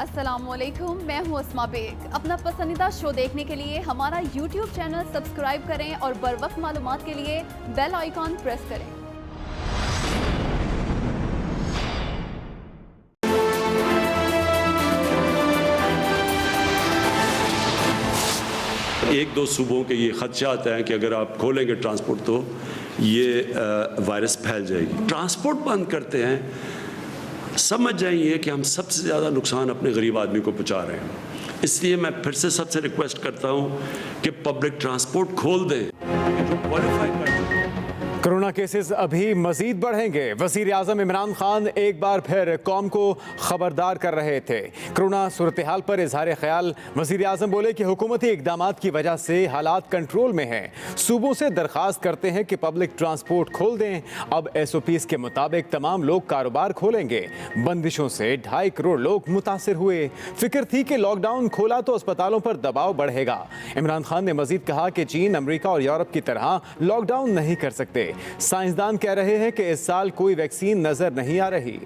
अस्सलामुअलैकुम, मैं हूँ अस्मा बेग। अपना पसंदीदा शो देखने के लिए हमारा YouTube चैनल सब्सक्राइब करें और बर वक्त मालूमात के लिए बेल आइकॉन प्रेस करें। एक दो सूबों के ये खदशात हैं कि अगर आप खोलेंगे ट्रांसपोर्ट तो ये वायरस फैल जाएगी। ट्रांसपोर्ट बंद करते हैं, समझ जाइए कि हम सबसे ज़्यादा नुकसान अपने गरीब आदमी को पहुंचा रहे हैं। इसलिए मैं फिर से सबसे रिक्वेस्ट करता हूं कि पब्लिक ट्रांसपोर्ट खोल दें। जो क्वालिफाई कर कोरोना केसेस अभी मजीद बढ़ेंगे। वजीर आजम इमरान खान एक बार फिर कौम को खबरदार कर रहे थे। कोरोना सूरत हाल पर इजहार ख्याल वजीर आजम बोले कि हुकूमती इकदामात की वजह से हालात कंट्रोल में हैं। सूबों से दरख्वास्त करते हैं कि पब्लिक ट्रांसपोर्ट खोल दें। अब SOPs के मुताबिक तमाम लोग कारोबार खोलेंगे। बंदिशों से 2.5 करोड़ लोग मुतासर हुए। फिक्र थी कि लॉकडाउन खोला तो अस्पतालों पर दबाव बढ़ेगा। इमरान खान ने मजीद कहा कि चीन, अमेरिका और यूरोप की तरह लॉकडाउन नहीं कर सकते। साइंसदान कह रहे हैं कि इस साल कोई वैक्सीन नजर नहीं आ रही।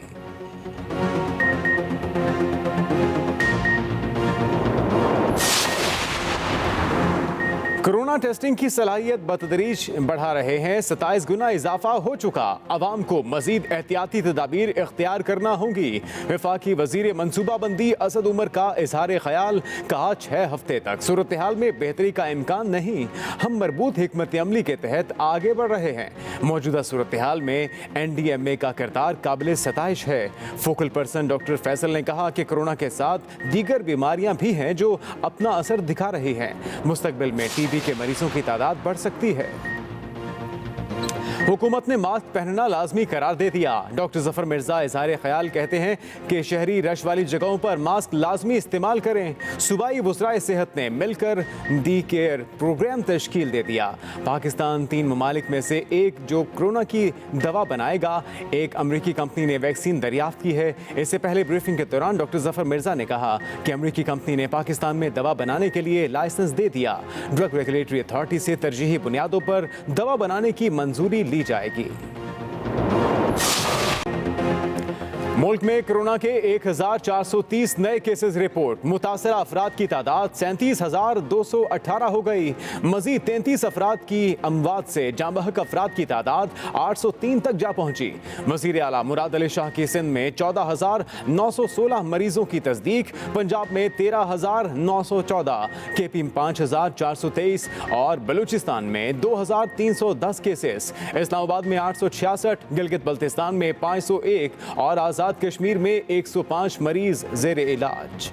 कोरोना टेस्टिंग की सलाहियत बतदरीज बढ़ा रहे हैं। 27 गुना इजाफा हो चुका। अवाम को मजीद एहतियाती तदाबीर इख्तियार करना होगी। वफाकी वजीर मनसूबाबंदी असद उमर का इजहार ख्याल, कहा 6 हफ्ते तक सूरत हाल में बेहतरी का इम्कान नहीं। हम मरबूत हिकमत अमली के तहत आगे बढ़ रहे हैं। मौजूदा सूरत हाल में NDMA का किरदार काबिल सताइश है। फोकल पर्सन डॉक्टर फैसल ने कहा कि कोरोना के साथ दीगर बीमारियां भी हैं जो अपना असर दिखा रही हैं। मुस्तकबिल में TB के मरीजों की तादाद बढ़ सकती है। हुकूमत ने मास्क पहनना लाजमी करार दे दिया। डॉक्टर जफर मिर्जा इजहार ख्याल कहते हैं कि शहरी रश वाली जगहों पर मास्क लाजमी इस्तेमाल करें। सूबाई वज़राए सेहत ने मिलकर दी केयर प्रोग्राम तश्कील दे दिया। पाकिस्तान 3 ममालिक में से एक जो कोरोना की दवा बनाएगा। एक अमरीकी कंपनी ने वैक्सीन दरियाफ्त की है। इससे पहले ब्रीफिंग के दौरान डॉक्टर जफर मिर्जा ने कहा कि अमरीकी कंपनी ने पाकिस्तान में दवा बनाने के लिए लाइसेंस दे दिया। ड्रग रेगुलेटरी अथॉरिटी से तरजीही बुनियादों पर दवा बनाने की मंजूरी ली जाएगी। मुल्क में कोरोना के 1430 नए केसेस रिपोर्ट। मुतासरा अफराद की तादाद 37,218 हो गई। मजीद 33 अफराद की अमवात से जांबहक अफराद की तादाद 803 तक जा पहुंची। वजीर आला मुराद अली शाह की सिंध में 14,916 मरीजों की तस्दीक। पंजाब में 13,914, KP में 5,423 और बलूचिस्तान में 2,310 केसेस। इस्लामाबाद में 866, गिलगित बल्तिस्तान में 501 और आजाद कश्मीर में 105 मरीज जेर इलाज।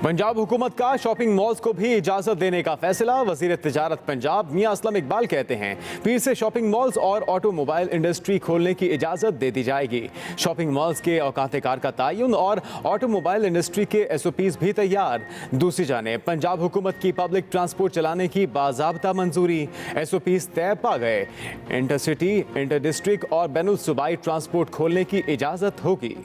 पंजाब हुकूमत का शॉपिंग मॉल्स को भी इजाजत देने का फैसला। वजीर तिजारत पंजाब मियां असलम इकबाल कहते हैं पीर से शॉपिंग मॉल्स और ऑटोमोबाइल इंडस्ट्री खोलने की इजाजत दे दी जाएगी। शॉपिंग मॉल्स के औकात कार का तयन और ऑटोमोबाइल इंडस्ट्री के SOPs भी तैयार। दूसरी जाने पंजाब हुकूमत की पब्लिक ट्रांसपोर्ट चलाने की बाज़ाब्ता मंजूरी। SOPs तय पा गए। इंटरसिटी, इंटर डिस्ट्रिक्ट और बैनुल सूबाई ट्रांसपोर्ट खोलने की इजाजत होगी।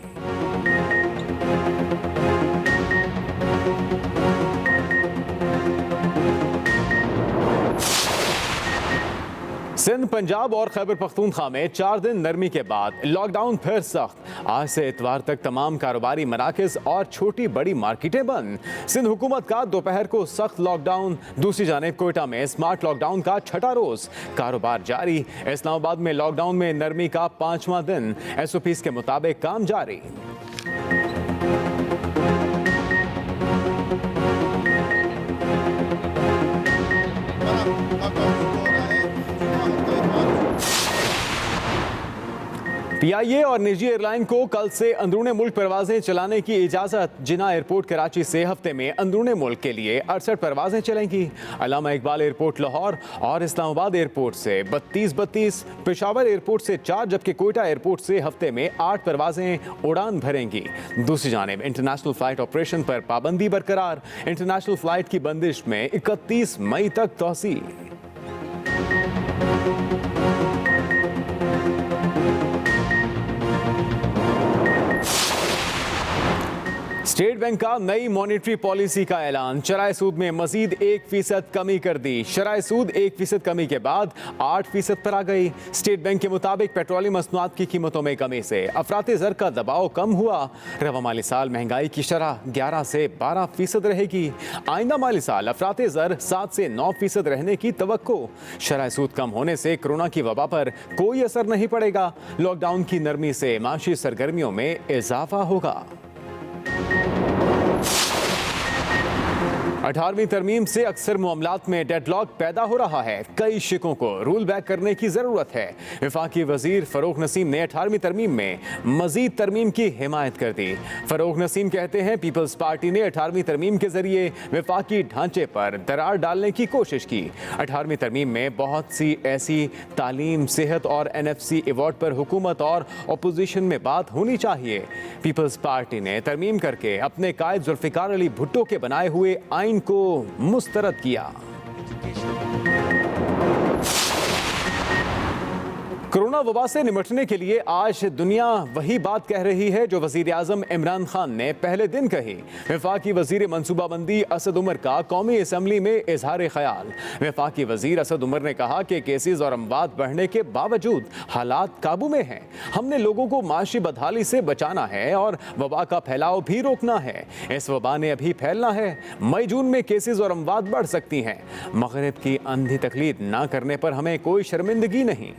सिंध, पंजाब और खैबर पख्तूनख्वा में 4 दिन नरमी के बाद लॉकडाउन फिर सख्त। आज से इतवार तक तमाम कारोबारी मराकज और छोटी बड़ी मार्केटें बंद। सिंध हुकूमत का दोपहर को सख्त लॉकडाउन। दूसरी जानिब कोयटा में स्मार्ट लॉकडाउन का 6ठा रोज कारोबार जारी। इस्लामाबाद में लॉकडाउन में नरमी का 5वां दिन। SOPs के मुताबिक काम जारी। PIA और निजी एयरलाइन को कल से अंदरूनी मुल्क परवाजें चलाने की इजाजत। जिना एयरपोर्ट कराची से हफ्ते में अंदरूनी मुल्क के लिए 68 परवाजें चलेंगी। अल्लामा इकबाल एयरपोर्ट लाहौर और इस्लामाबाद एयरपोर्ट से 32, पेशावर एयरपोर्ट से 4 जबकि कोयटा एयरपोर्ट से हफ्ते में 8 परवाजें उड़ान भरेंगी। दूसरी जानिब इंटरनेशनल फ्लाइट ऑपरेशन पर पाबंदी बरकरार। इंटरनेशनल फ्लाइट की बंदिश में 31 मई तक तौसी। स्टेट बैंक का नई मॉनेटरी पॉलिसी का ऐलान, शरह सूद में मजीद 1% कमी कर दी। शरह सूद 1% कमी के बाद 8% पर आ गई। स्टेट बैंक के मुताबिक पेट्रोलियम मसनूआत की कीमतों में कमी से अफराते ज़र का दबाव कम हुआ। रवा माली साल महंगाई की शरह 11 से 12% रहेगी। आइंदा माली साल अफराते ज़र 7 से 9% रहने की तवक्को। शरह सूद कम होने से कोरोना की वबा पर कोई असर नहीं पड़ेगा। लॉकडाउन की नरमी से माशी सरगर्मियों में इजाफा होगा। 18वीं तरमीम से अक्सर मामलात में डेडलॉक पैदा हो रहा है। कई शिकों को रूल बैक करने की जरूरत है। वफाकी वजीर फरूख नसीम ने 18वीं तरमीम में मजीद तरमीम की हिमायत कर दी। फरूख नसीम कहते हैं पीपल्स पार्टी ने 18वीं तरमीम के जरिए वफाकी ढांचे पर दरार डालने की कोशिश की। 18वीं तरमीम में बहुत सी ऐसी तालीम, सेहत और NFC अवार्ड पर हुकूमत और अपोजिशन में बात होनी चाहिए। पीपल्स पार्टी ने तरमीम करके अपने कायद जुल्फिकार अली भुट्टो के बनाए हुए आइन को मुस्तरद किया। कोरोना वबा से निपटने के लिए आज दुनिया वही बात कह रही है जो वजीर आजम इमरान खान ने पहले दिन कही। वफाकी वजीर मनसूबाबंदी असद उमर का कौमी असम्बली में इजहार ख्याल। वफाकी वजीर असद उमर ने कहा कि केसेस और अमवात बढ़ने के बावजूद हालात काबू में हैं। हमने लोगों को माशी बदहाली से बचाना है और वबा का फैलाव भी रोकना है। इस वबा ने अभी फैलना है। मई जून में केसेस और अमवात बढ़ सकती हैं। मगरिब की अंधी तकलीद ना करने पर हमें कोई शर्मिंदगी नहीं।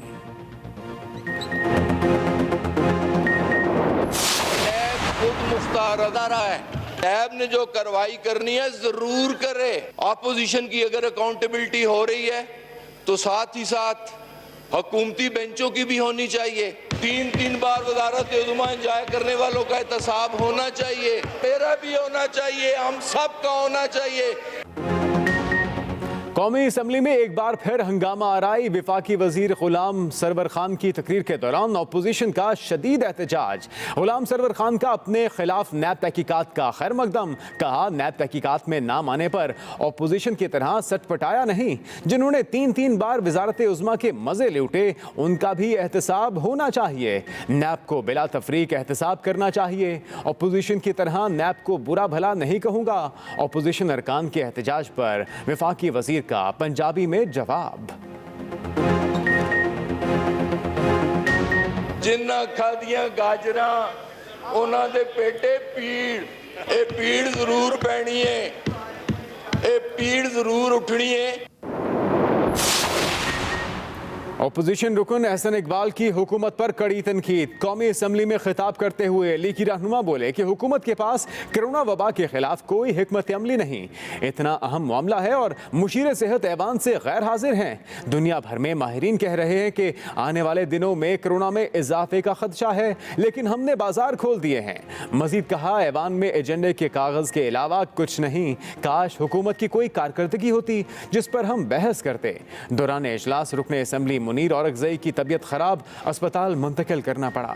टैब ने जो कार्रवाई करनी है जरूर करे। ऑपोजिशन की अगर अकाउंटेबिलिटी हो रही है तो साथ ही साथ हुकूमती बेंचों की भी होनी चाहिए। 3 बार वज़ारत उज़्मा इंजॉय करने वालों का एहतसाब होना चाहिए, मेरा भी होना चाहिए, हम सब का होना चाहिए। कौमी असम्बली में एक बार फिर हंगामा आराई। वफाकी वजीर गुलाम सरवर खान की तकरीर के दौरान अपोजिशन का शदीद एहतजाज। गुलाम सरवर खान का अपने खिलाफ नैब तहकीकात का खैर मकदम। कहा नैब तहकीकात में नाम आने पर अपोजिशन की तरह सटपटाया नहीं। जिन्होंने 3 बार वजारत उज़्मा के मजे लूटे उनका भी एहतसाब होना चाहिए। नैब को बिला तफरीक एहतसाब करना चाहिए। अपोजिशन की तरह नैब को बुरा भला नहीं कहूँगा। अपोजिशन अरकान के एहतजाज पर वफाकी वजीर का पंजाबी में जवाब। जिन्ना खादियां गाजरा उन्हां दे पेटे पीड़, ये पीड़ जरूर पैनी है, ये पीड़ जरूर उठनी है। अपोजिशन रुकन एहसन इकबाल की हुकूमत पर कड़ी तनकीद। कौमी असम्बली में खिताब करते हुए लीगी रहनुमा बोले कि हुकूमत के पास कोरोना वबा के खिलाफ कोई हिकमत अमली नहीं। इतना अहम मामला है और मुशीर सेहत ऐवान से गैर हाजिर हैं। दुनिया भर में माहिरीन कह रहे हैं कि आने वाले दिनों में कोरोना में इजाफे का खदशा है, लेकिन हमने बाजार खोल दिए हैं। मजीद कहा ऐवान में एजेंडे के कागज के अलावा कुछ नहीं। काश हुकूमत की कोई कारकर्दगी होती जिस पर हम बहस करते। दौरान इजलास रुकने असम्बली मुनीर औरकज़ई की तबीयत खराब, अस्पताल मुंतकिल करना पड़ा।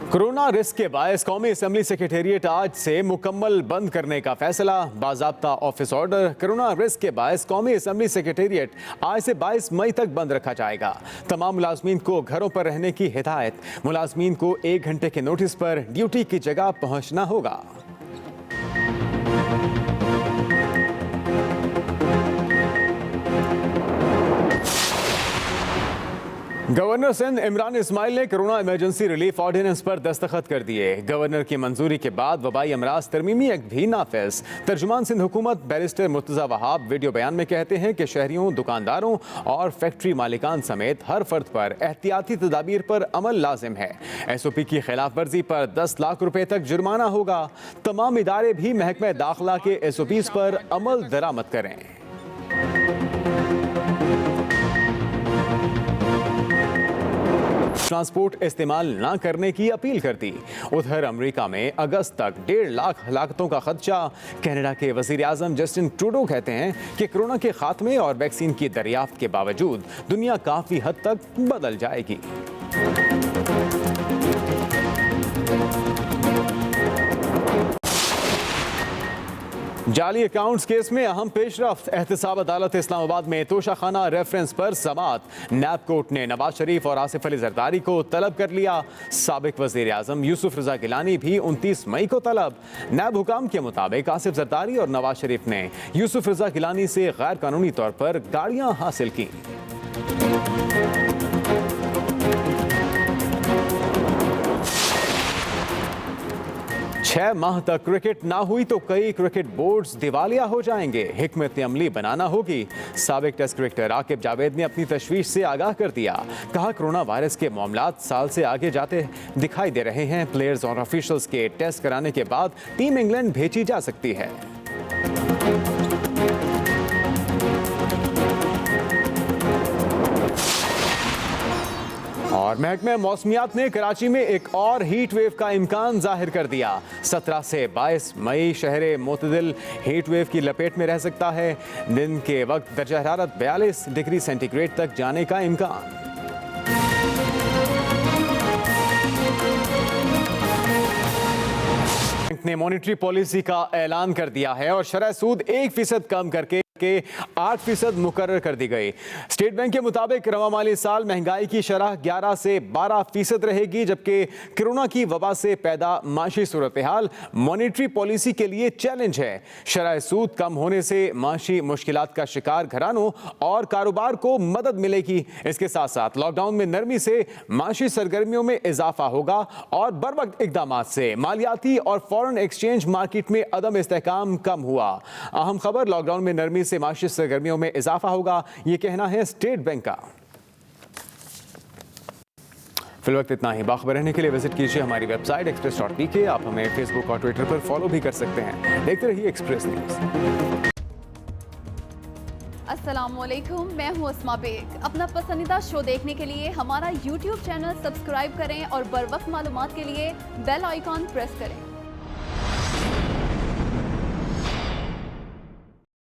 कोरोना रिस्क के बायस कौमी असम्बली सेक्रेटेरिएट आज से मुकम्मल बंद करने का फैसला। बाज़ाब्ता ऑफिस ऑर्डर। कोरोना रिस्क के बायस कौमी असम्बली सेक्रेटेरिएट आज से 22 मई तक बंद रखा जाएगा। तमाम मुलाजमीन को घरों पर रहने की हिदायत। मुलाजमीन को 1 घंटे के नोटिस पर ड्यूटी की जगह पहुंचना होगा। गवर्नर सिंध इमरान इस्माइल ने कोरोना इमरजेंसी रिलीफ ऑर्डिनेंस पर दस्तखत कर दिए। गवर्नर की मंजूरी के बाद वबाई अमराज तरमीमी एक्ट भी नाफिज। तर्जुमान सिंध हुकूमत बैरिस्टर मुर्तज़ा वहाब वीडियो बयान में कहते हैं कि शहरियों, दुकानदारों और फैक्ट्री मालिकान समेत हर फर्द पर एहतियाती तदाबीर पर अमल लाजिम है। SOP की खिलाफ वर्जी पर 10 लाख रुपए तक जुर्माना होगा। तमाम इदारे भी महकमा दाखिला के SOPs पर अमल दरामद करें। ट्रांसपोर्ट इस्तेमाल ना करने की अपील कर दी। उधर अमेरिका में अगस्त तक 1.5 लाख हलाकतों का खदशा। कनाडा के वजीर आजम जस्टिन ट्रूडो कहते हैं कि कोरोना के खात्मे और वैक्सीन की दरियाफ्त के बावजूद दुनिया काफी हद तक बदल जाएगी। जाली अकाउंट्स केस में अहम पेशरफ्त। एहतसाब अदालत इस्लामाबाद में तोशाखाना रेफरेंस पर समात। नैब कोर्ट ने नवाज शरीफ और आसिफ अली जरदारी को तलब कर लिया। साबिक वजीर आजम यूसुफ रजा गिलानी भी 29 मई को तलब। नैब हुकाम के मुताबिक आसिफ जरदारी और नवाज शरीफ ने यूसुफ रजा गिलानी से गैर कानूनी तौर पर गाड़ियां हासिल की। 6 माह तक क्रिकेट ना हुई तो कई क्रिकेट बोर्ड्स दिवालिया हो जाएंगे। हिकमत अमली बनाना होगी। साबिक टेस्ट क्रिकेटर आकिब जावेद ने अपनी तशवीश से आगाह कर दिया। कहा, कोरोना वायरस के मामलात साल से आगे जाते दिखाई दे रहे हैं। प्लेयर्स और ऑफिशियल्स के टेस्ट कराने के बाद टीम इंग्लैंड भेजी जा सकती है। और महकमे मौसमियात ने कराची में एक और हीट वेव का इम्कान जाहिर कर दिया। 17 से 22 मई शहर मोतदिल हीट वेव की लपेट में रह सकता है। दिन के वक्त दर्जा हरारत 42 डिग्री सेंटीग्रेड तक जाने का इम्कान। बैंक ने मॉनेटरी पॉलिसी का ऐलान कर दिया है और शरह सूद 1% कम करके 8% मुकर्रर कर दी गई। स्टेट बैंक के मुताबिक रवा माली साल महंगाई की शरह 11 से 12% रहेगी, जबकि कोरोना की वबा से पैदा माशी सूरत हाल मॉनेटरी पॉलिसी के लिए चैलेंज है। शरह सूद कम होने से माशी मुश्किलात का शिकार घरानों और कारोबार को मदद मिलेगी। इसके साथ साथ लॉकडाउन में नरमी से माशी सरगर्मियों में इजाफा होगा और बरवक्त इकदाम से मालियाती और फॉरेन एक्सचेंज मार्केट में अदम इस्तेहकाम कम हुआ। अहम खबर, लॉकडाउन में नरमी से माशी सरगर्मियों में इजाफा होगा, ये कहना है स्टेट बैंक का। फिलवक्त इतना ही। बाखबर रहने के लिए विजिट कीजिए हमारी वेबसाइट express.pk। आप हमें फेसबुक और ट्विटर पर फॉलो भी कर सकते हैं। देखते रहिए एक्सप्रेस न्यूज़। अस्सलामुअलैकुम, मैं हूं अस्मा बेग। अपना पसंदीदा शो देखने के लिए हमारा YouTube चैनल सब्सक्राइब करें और बर वक्त मालूमात के लिए बेल आइकॉन प्रेस करें।